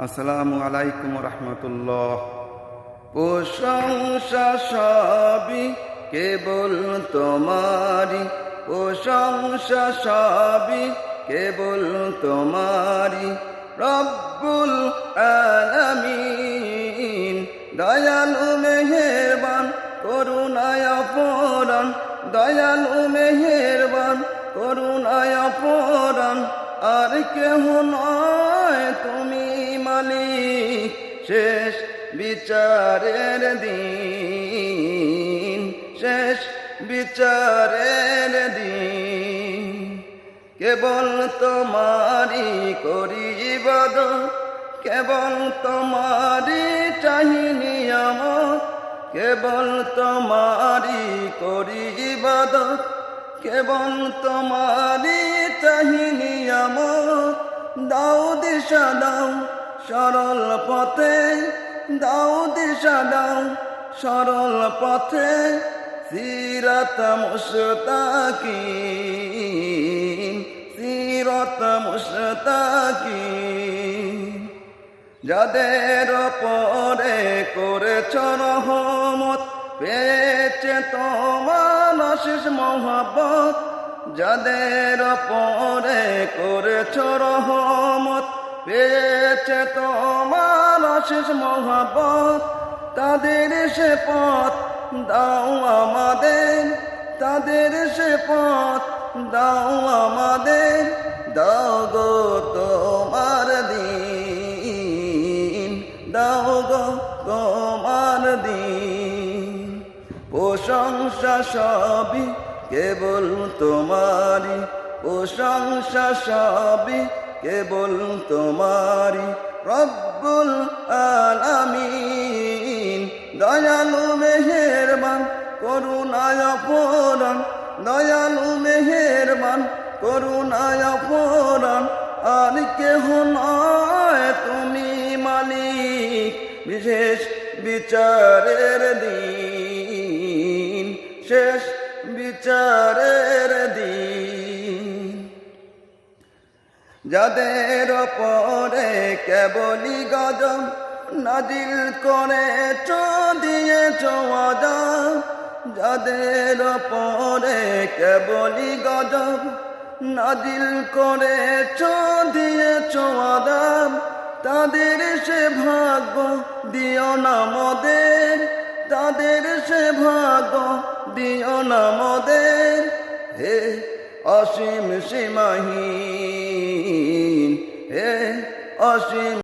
আসসালামু আলাইকুম রহমতুল্লাহ। প্রশংসা সবই কেবল তোমারি, প্রশংসা সবই কেবল তোমারি। রব্বুল আলামিন দয়ালু মেহেরবান করুণায় অপরান, দয়ালু মেহেরবান করুণায় অপরান। আর কেহ নয় তুমি মালিক, শেষ বিচারের দিন, শেষ বিচারের দিন। কেবল তোমারি করি ইবাদত, কেবল তোমারি চাহি নিয়ামত, কেবল তোমারি করি ইবাদত, কেবল তোমারি চাহি নিয়ামত। দাও দিশা দাও সরল পথে, দাও দিশা দাও সরল পথে। সিরাত মুশতাকিন, সিরাত মুশতাকিন। যাদের পরে করেছ রহমত, পেয়েছে তোমার অশেষ মহব্বত। যাদের পরে করেছ রহমত, পেয়েছে তোমার অশেষ মহব্বত। তাদের সে পথ দাও আমাদের, তাদের সে পথ দাও আমাদের। দাও গো তোমার দিন, দাও গো তোমার দিন। প্রশংসা সবই কেবল তোমারি, প্রশংসা সবই কেবল তোমারি। রব্বুল আলামিন দয়ালু মেহেরবান করুণায় অপরান, দয়ালু মেহেরবান করুণায় অপরান। আর কেহ নয় তুমি মালিক, বিশেষ বিচারের দিন, শেষ বিচারের দিন। যাদের পরে কেবলি গজব নাজিল করেছ দিয়েছ আযাব, যাদের পরে কেবলি গজব নাজিল করেছ দিয়েছ আযাব। তাদের সে ভাগ্য দিও না মোদের, তাদের সে ভাগ্য দিও না মোদের। হে অসীম সীমাহীন, হে অসীম